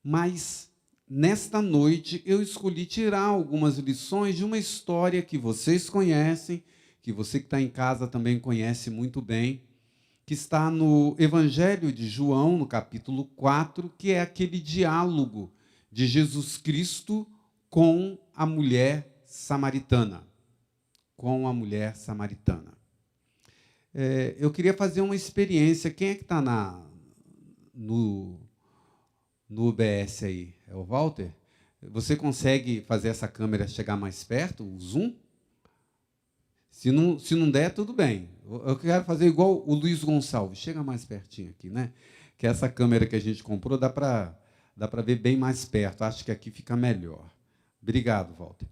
Mas, nesta noite, eu escolhi tirar algumas lições de uma história que vocês conhecem, que você que está em casa também conhece muito bem, que está no Evangelho de João, no capítulo 4, que é aquele diálogo de Jesus Cristo com a mulher samaritana. Com a mulher samaritana. Eu queria fazer uma experiência. Quem é que está no UBS aí? É o Walter? Você consegue fazer essa câmera chegar mais perto, o zoom? Se não der, tudo bem. Eu quero fazer igual o Luiz Gonçalves. Chega mais pertinho aqui, né? Que essa câmera que a gente comprou dá para ver bem mais perto. Acho que aqui fica melhor. Obrigado, Walter.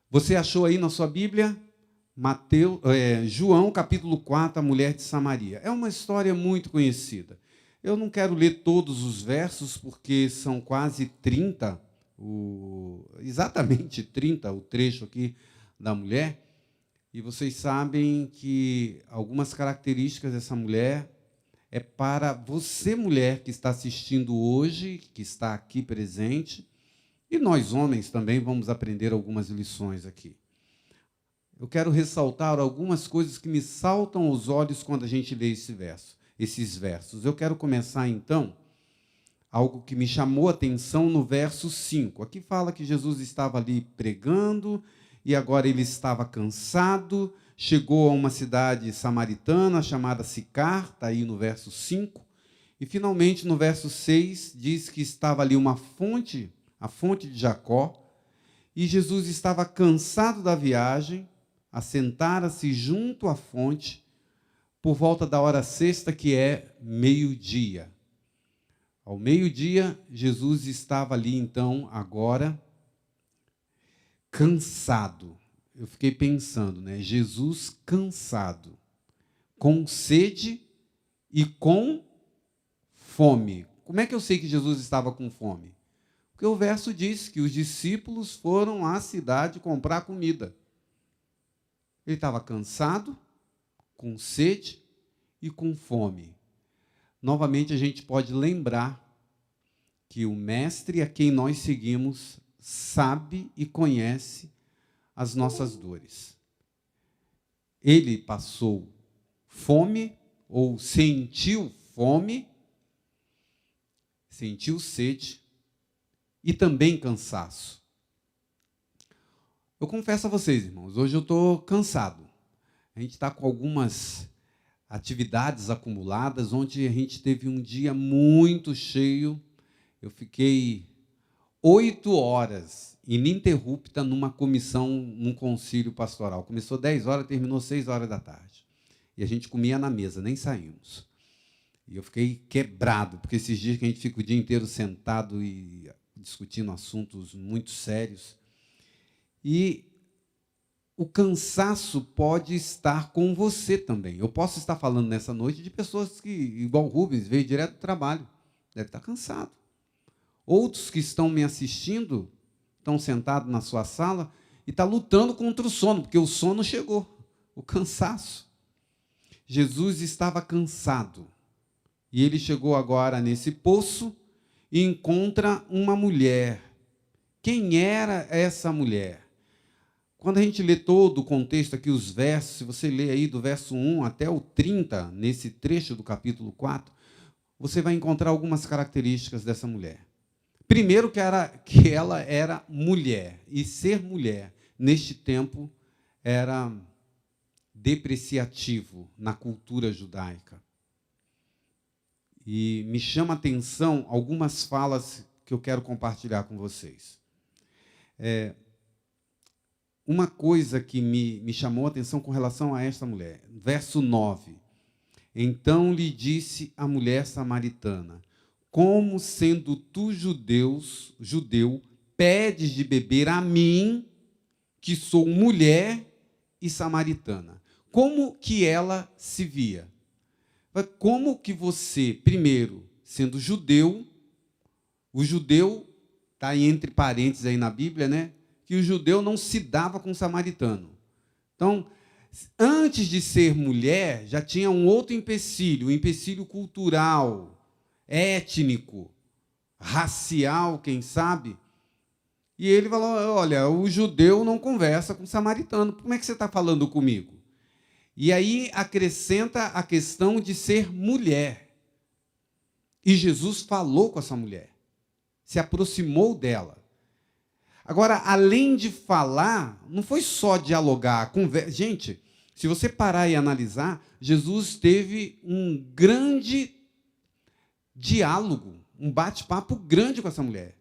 Você achou aí na sua Bíblia? João, capítulo 4, a mulher de Samaria. É uma história muito conhecida. Eu não quero ler todos os versos, porque são quase 30, exatamente 30, o trecho aqui da mulher. E vocês sabem que algumas características dessa mulher é para você, mulher, que está assistindo hoje, que está aqui presente, e nós, homens, também vamos aprender algumas lições aqui. Eu quero ressaltar algumas coisas que me saltam aos olhos quando a gente lê esses versos. Eu quero começar, então, algo que me chamou a atenção no verso 5. Aqui fala que Jesus estava ali pregando, e agora ele estava cansado, chegou a uma cidade samaritana chamada Sicar, está aí no verso 5, e finalmente no verso 6 diz que estava ali uma fonte, a fonte de Jacó, e Jesus estava cansado da viagem, assentara-se junto à fonte, por volta da hora sexta, que é meio-dia. Ao meio-dia, Jesus estava ali, então, agora, cansado. Eu fiquei pensando, né? Jesus cansado, com sede e com fome. Como é que eu sei que Jesus estava com fome? Porque o verso diz que os discípulos foram à cidade comprar comida. Ele estava cansado, com sede e com fome. Novamente, a gente pode lembrar que o Mestre a quem nós seguimos sabe e conhece as nossas dores. Ele passou fome, ou sentiu fome, sentiu sede e também cansaço. Eu confesso a vocês, irmãos, hoje eu estou cansado. A gente está com algumas atividades acumuladas, onde a gente teve um dia muito cheio. Eu fiquei 8 horas ininterrupta numa comissão, num concílio pastoral. Começou 10 horas, terminou 6 horas da tarde. E a gente comia na mesa, nem saímos. E eu fiquei quebrado, porque esses dias que a gente fica o dia inteiro sentado e discutindo assuntos muito sérios. E o cansaço pode estar com você também. Eu posso estar falando nessa noite de pessoas que, igual o Rubens, veio direto do trabalho, deve estar cansado. Outros que estão me assistindo, estão sentados na sua sala e estão lutando contra o sono, porque o sono chegou, o cansaço. Jesus estava cansado. E ele chegou agora nesse poço e encontra uma mulher. Quem era essa mulher? Quando a gente lê todo o contexto aqui, os versos, se você lê aí do verso 1 até o 30, nesse trecho do capítulo 4, você vai encontrar algumas características dessa mulher. Primeiro, que ela era mulher, e ser mulher, neste tempo, era depreciativo na cultura judaica. E me chama a atenção algumas falas que eu quero compartilhar com vocês. Uma coisa que me chamou a atenção com relação a esta mulher, verso 9. Então lhe disse a mulher samaritana: como sendo tu judeu, pedes de beber a mim, que sou mulher e samaritana? Como que ela se via? Como que você, primeiro, sendo judeu, o judeu, está aí entre parênteses aí na Bíblia, né? Que o judeu não se dava com o samaritano. Então, antes de ser mulher, já tinha um outro empecilho, um empecilho cultural, étnico. racial, quem sabe. E ele falou, olha, o judeu não conversa com o samaritano, como é que você está falando comigo? E aí acrescenta a questão de ser mulher. E Jesus falou com essa mulher, se aproximou dela. Agora, além de falar, não foi só dialogar, conversa. Gente, se você parar e analisar, Jesus teve um grande diálogo, um bate-papo grande com essa mulher.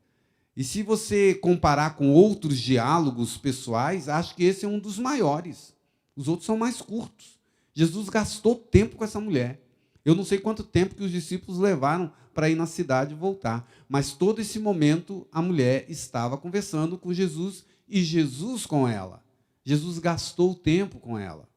E se você comparar com outros diálogos pessoais, acho que esse é um dos maiores. Os outros são mais curtos. Jesus gastou tempo com essa mulher. Eu não sei quanto tempo que os discípulos levaram para ir na cidade e voltar, mas todo esse momento a mulher estava conversando com Jesus e Jesus com ela. Jesus gastou tempo com ela.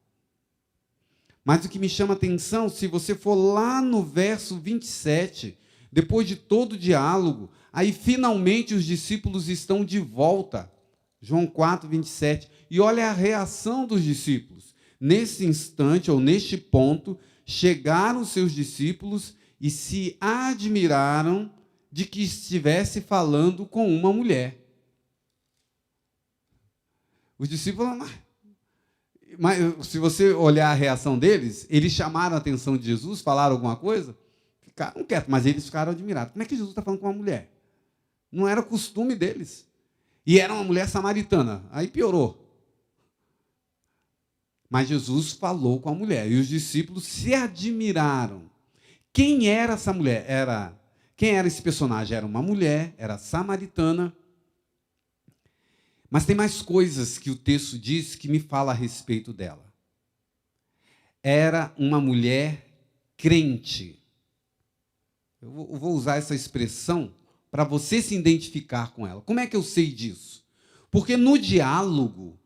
Mas o que me chama a atenção, se você for lá no verso 27, depois de todo o diálogo, aí finalmente os discípulos estão de volta. João 4, 27. E olha a reação dos discípulos. Nesse instante, ou neste ponto, chegaram os seus discípulos e se admiraram de que estivesse falando com uma mulher. Os discípulos, mas se você olhar a reação deles, eles chamaram a atenção de Jesus, falaram alguma coisa, ficaram quietos, mas eles ficaram admirados. Como é que Jesus está falando com uma mulher? Não era costume deles. E era uma mulher samaritana, aí piorou. Mas Jesus falou com a mulher, e os discípulos se admiraram. Quem era essa mulher? Quem era esse personagem? Era uma mulher, era samaritana. Mas tem mais coisas que o texto diz que me fala a respeito dela. Era uma mulher crente. Eu vou usar essa expressão para você se identificar com ela. Como é que eu sei disso? Porque no diálogo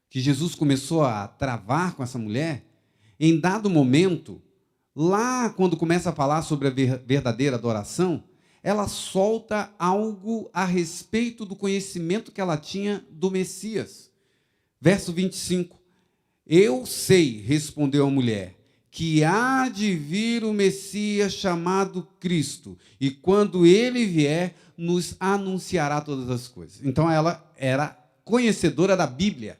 que Jesus começou a travar com essa mulher, em dado momento, lá quando começa a falar sobre a verdadeira adoração, ela solta algo a respeito do conhecimento que ela tinha do Messias. Verso 25. Eu sei, respondeu a mulher, que há de vir o Messias chamado Cristo, e quando ele vier, nos anunciará todas as coisas. Então ela era conhecedora da Bíblia.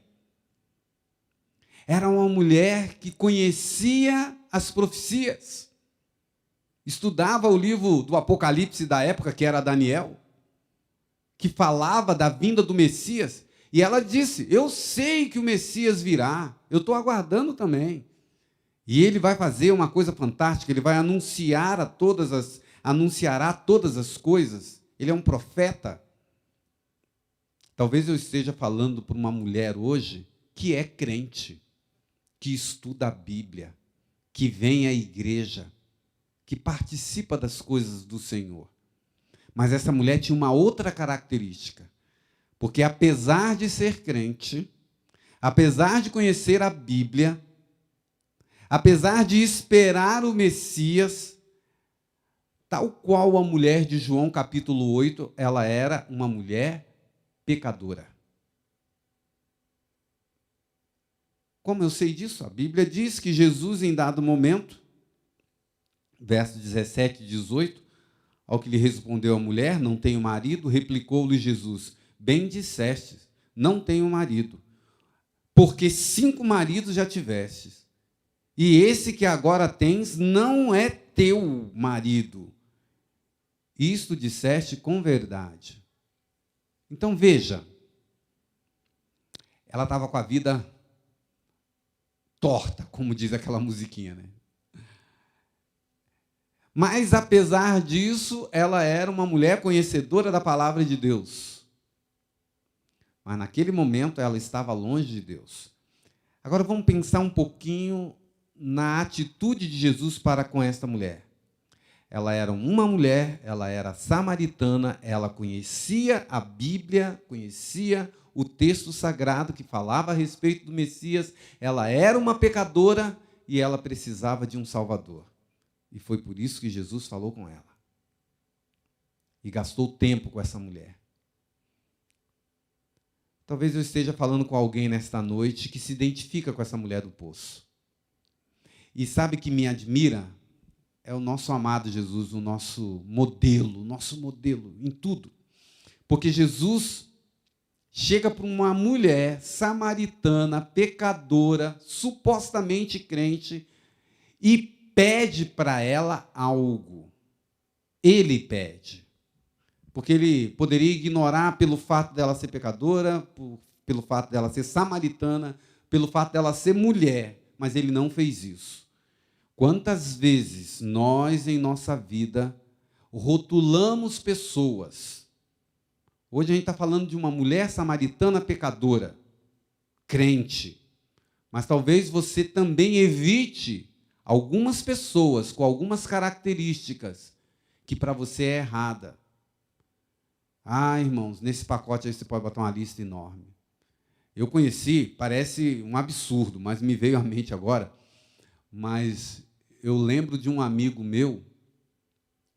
Era uma mulher que conhecia as profecias. Estudava o livro do Apocalipse da época, que era Daniel, que falava da vinda do Messias. E ela disse, eu sei que o Messias virá, eu estou aguardando também. E ele vai fazer uma coisa fantástica, ele vai anunciará todas as coisas. Ele é um profeta. Talvez eu esteja falando para uma mulher hoje que é crente, que estuda a Bíblia, que vem à igreja, que participa das coisas do Senhor. Mas essa mulher tinha uma outra característica, porque apesar de ser crente, apesar de conhecer a Bíblia, apesar de esperar o Messias, tal qual a mulher de João capítulo 8, ela era uma mulher pecadora. Como eu sei disso? A Bíblia diz que Jesus, em dado momento, versos 17 e 18, ao que lhe respondeu a mulher, não tenho marido, replicou-lhe Jesus, bem disseste, não tenho marido, porque 5 maridos já tivestes, e esse que agora tens não é teu marido. Isto disseste com verdade. Então veja, ela estava com a vida torta, como diz aquela musiquinha, né? Mas, apesar disso, ela era uma mulher conhecedora da palavra de Deus. Mas, naquele momento, ela estava longe de Deus. Agora, vamos pensar um pouquinho na atitude de Jesus para com esta mulher. Ela era uma mulher, ela era samaritana, ela conhecia a Bíblia, conhecia o texto sagrado que falava a respeito do Messias, ela era uma pecadora e ela precisava de um Salvador. E foi por isso que Jesus falou com ela. E gastou tempo com essa mulher. Talvez eu esteja falando com alguém nesta noite que se identifica com essa mulher do poço. E sabe que me admira? é o nosso amado Jesus, o nosso modelo em tudo. Porque Jesus chega para uma mulher samaritana, pecadora, supostamente crente, e pede para ela algo. Ele pede. Porque ele poderia ignorar pelo fato dela ser pecadora, pelo fato dela ser samaritana, pelo fato dela ser mulher, mas ele não fez isso. Quantas vezes nós, em nossa vida, rotulamos pessoas? Hoje a gente está falando de uma mulher samaritana pecadora, crente, mas talvez você também evite algumas pessoas com algumas características que para você é errada. Ah, irmãos, nesse pacote aí você pode botar uma lista enorme. Eu conheci, parece um absurdo, mas me veio à mente agora, mas eu lembro de um amigo meu,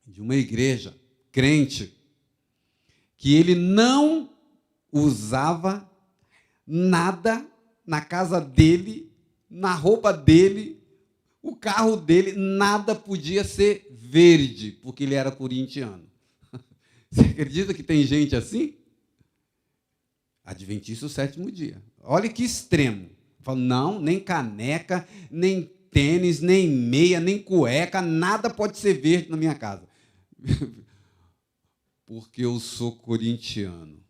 de uma igreja, crente, que ele não usava nada na casa dele, na roupa dele, o carro dele, nada podia ser verde, porque ele era corintiano. Você acredita que tem gente assim? Adventista o sétimo dia. Olha que extremo. Fala, não, nem caneca, nem tênis, nem meia, nem cueca, nada pode ser verde na minha casa. Porque eu sou corintiano.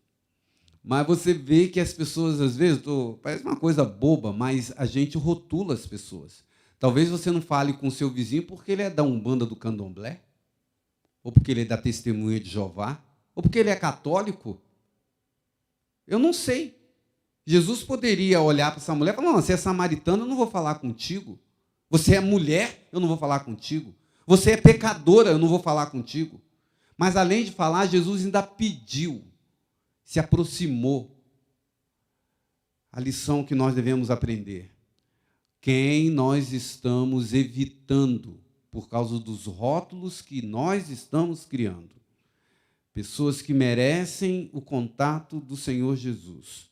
Mas você vê que as pessoas, às vezes, parece uma coisa boba, mas a gente rotula as pessoas. Talvez você não fale com o seu vizinho porque ele é da Umbanda do Candomblé, ou porque ele é da Testemunha de Jeová, ou porque ele é católico. Eu não sei. Jesus poderia olhar para essa mulher e falar, não, você é samaritana, eu não vou falar contigo. Você é mulher, eu não vou falar contigo. Você é pecadora, eu não vou falar contigo. Mas, além de falar, Jesus ainda pediu, se aproximou. A lição que nós devemos aprender. Quem nós estamos evitando por causa dos rótulos que nós estamos criando. Pessoas que merecem o contato do Senhor Jesus.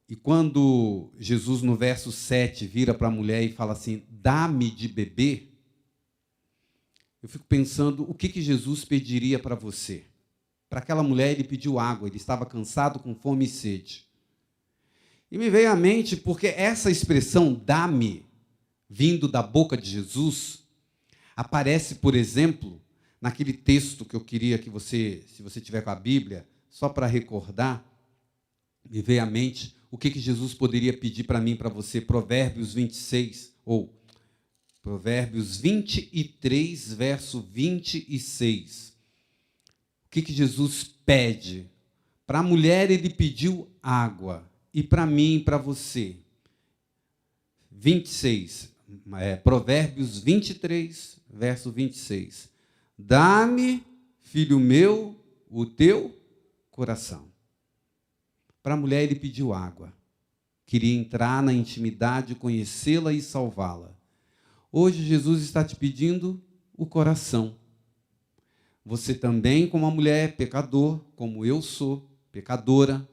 E quando Jesus, no verso 7, vira para a mulher e fala assim, dá-me de beber, eu fico pensando, o que Jesus pediria para você? Para aquela mulher, ele pediu água, ele estava cansado, com fome e sede. E me veio à mente, porque essa expressão, dá-me, vindo da boca de Jesus, aparece, por exemplo, naquele texto que eu queria que você, se você tiver com a Bíblia, só para recordar, me veio à mente o que Jesus poderia pedir para mim, para você, Provérbios 26, ou Provérbios 23, verso 26. O que Jesus pede? Para a mulher ele pediu água, e para mim e para você. 26, Provérbios 23, verso 26. Dá-me, filho meu, o teu coração. Para a mulher ele pediu água. Queria entrar na intimidade, conhecê-la e salvá-la. Hoje Jesus está te pedindo o coração. Você também, como uma mulher pecador, como eu sou, pecadora,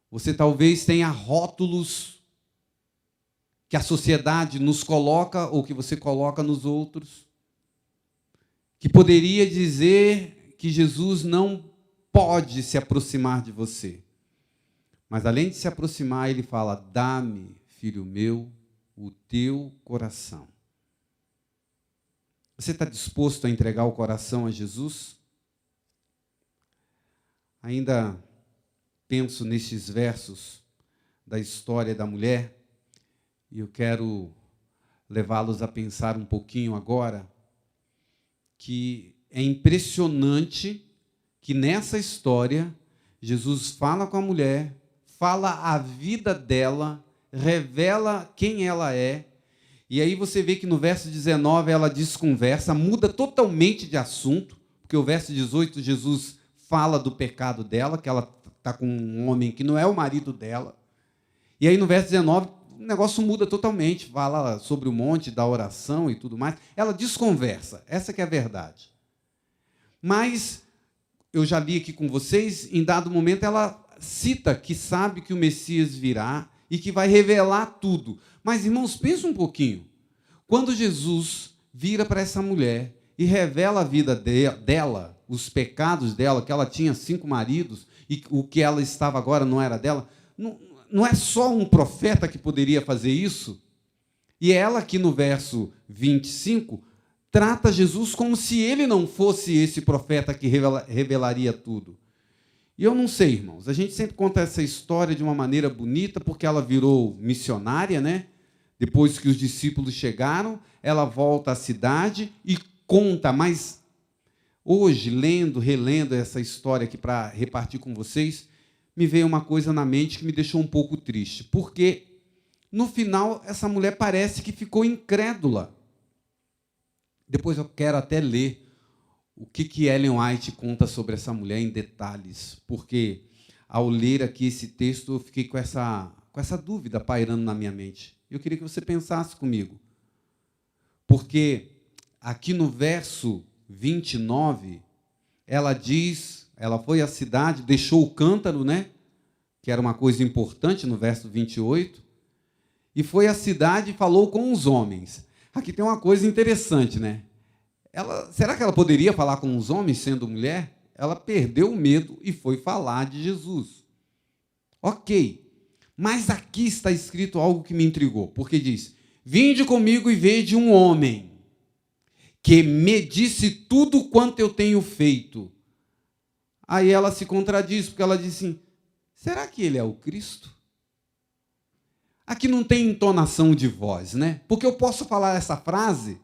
você talvez tenha rótulos que a sociedade nos coloca ou que você coloca nos outros, que poderia dizer que Jesus não pode se aproximar de você. Mas, além de se aproximar, ele fala, dá-me, filho meu, o teu coração. Você está disposto a entregar o coração a Jesus? Ainda penso nesses versos da história da mulher, e eu quero levá-los a pensar um pouquinho agora, que é impressionante que nessa história, Jesus fala com a mulher, fala a vida dela, revela quem ela é, e aí você vê que no verso 19 ela desconversa, muda totalmente de assunto, porque o verso 18 Jesus fala do pecado dela, que ela está com um homem que não é o marido dela, e aí no verso 19 o negócio muda totalmente, fala sobre o monte da oração e tudo mais, ela desconversa, essa que é a verdade. Mas, eu já li aqui com vocês, em dado momento ela cita que sabe que o Messias virá, e que vai revelar tudo. Mas, irmãos, pensa um pouquinho. Quando Jesus vira para essa mulher e revela a vida dela, os pecados dela, que ela tinha 5 maridos e o que ela estava agora não era dela, não é só um profeta que poderia fazer isso? E ela aqui no verso 25 trata Jesus como se ele não fosse esse profeta que revelaria tudo. E eu não sei, irmãos, a gente sempre conta essa história de uma maneira bonita, porque ela virou missionária, né? Depois que os discípulos chegaram, ela volta à cidade e conta, mas hoje, relendo essa história aqui para repartir com vocês, me veio uma coisa na mente que me deixou um pouco triste, porque no final essa mulher parece que ficou incrédula. Depois eu quero até ler o que Ellen White conta sobre essa mulher em detalhes, porque ao ler aqui esse texto eu fiquei com essa dúvida pairando na minha mente. Eu queria que você pensasse comigo, porque aqui no verso 29, ela diz, ela foi à cidade, deixou o cântaro, né, que era uma coisa importante no verso 28, e foi à cidade e falou com os homens. Aqui tem uma coisa interessante, né? Será que ela poderia falar com os homens sendo mulher? Ela perdeu o medo e foi falar de Jesus. Ok, mas aqui está escrito algo que me intrigou, porque diz: vinde comigo e vede um homem que me disse tudo quanto eu tenho feito. Aí ela se contradiz, porque ela diz assim: será que ele é o Cristo? Aqui não tem entonação de voz, né? Porque eu posso falar essa frase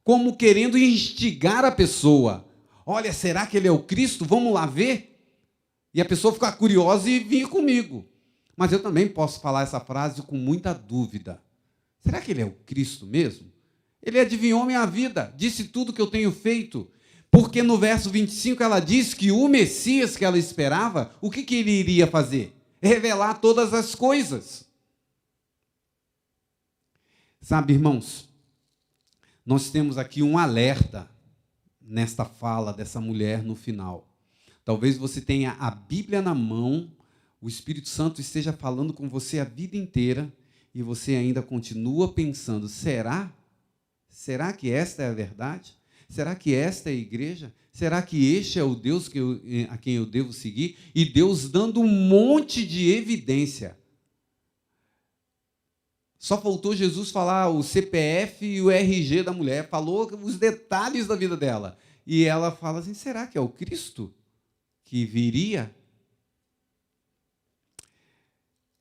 como querendo instigar a pessoa. Olha, será que ele é o Cristo? Vamos lá ver? E a pessoa ficar curiosa e vir comigo. Mas eu também posso falar essa frase com muita dúvida. Será que ele é o Cristo mesmo? Ele adivinhou minha vida, disse tudo que eu tenho feito. Porque no verso 25 ela diz que o Messias que ela esperava, o que ele iria fazer? Revelar todas as coisas. Sabe, irmãos, nós temos aqui um alerta nesta fala dessa mulher no final. Talvez você tenha a Bíblia na mão, o Espírito Santo esteja falando com você a vida inteira e você ainda continua pensando: será? Será que esta é a verdade? Será que esta é a igreja? Será que este é o Deus a quem eu devo seguir? E Deus dando um monte de evidência. Só faltou Jesus falar o CPF e o RG da mulher, falou os detalhes da vida dela. E ela fala assim: será que é o Cristo que viria?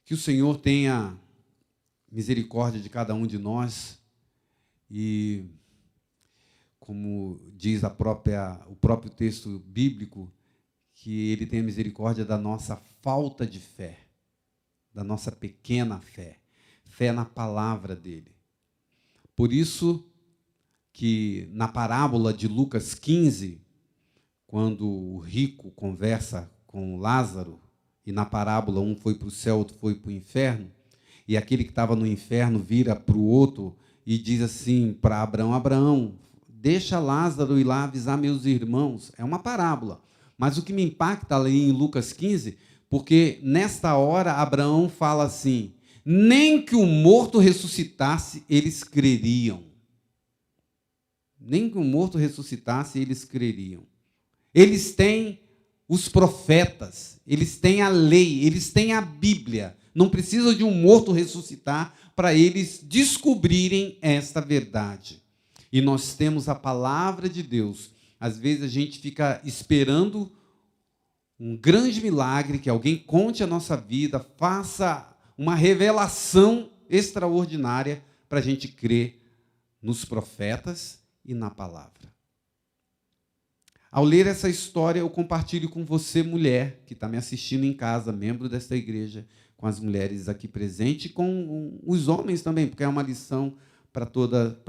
Que o Senhor tenha misericórdia de cada um de nós e, como diz o próprio texto bíblico, que Ele tenha misericórdia da nossa falta de fé, da nossa pequena fé. Fé na palavra dele. Por isso que na parábola de Lucas 15, quando o rico conversa com Lázaro, e na parábola um foi para o céu, outro foi para o inferno, e aquele que estava no inferno vira para o outro e diz assim para Abraão: Abraão, deixa Lázaro ir lá avisar meus irmãos. É uma parábola. Mas o que me impacta ali em Lucas 15, porque nesta hora Abraão fala assim: nem que o morto ressuscitasse, eles creriam. Nem que o morto ressuscitasse, eles creriam. Eles têm os profetas, eles têm a lei, eles têm a Bíblia. Não precisa de um morto ressuscitar para eles descobrirem esta verdade. E nós temos a palavra de Deus. Às vezes a gente fica esperando um grande milagre, que alguém conte a nossa vida, faça uma revelação extraordinária para a gente crer nos profetas e na palavra. Ao ler essa história, eu compartilho com você, mulher, que está me assistindo em casa, membro desta igreja, com as mulheres aqui presentes, e com os homens também, porque é uma lição para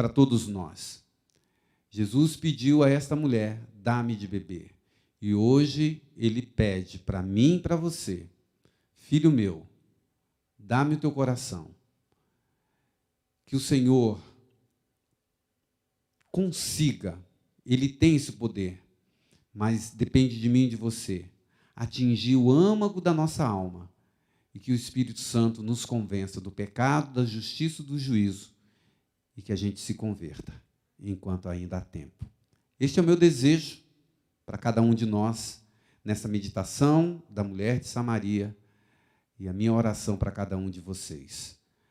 todos nós. Jesus pediu a esta mulher: dá-me de beber. E hoje ele pede para mim e para você: filho meu, dá-me o teu coração. Que o Senhor consiga, Ele tem esse poder, mas depende de mim e de você, atingir o âmago da nossa alma e que o Espírito Santo nos convença do pecado, da justiça e do juízo, e que a gente se converta, enquanto ainda há tempo. Este é o meu desejo para cada um de nós, nessa meditação da mulher de Samaria, e a minha oração para cada um de vocês.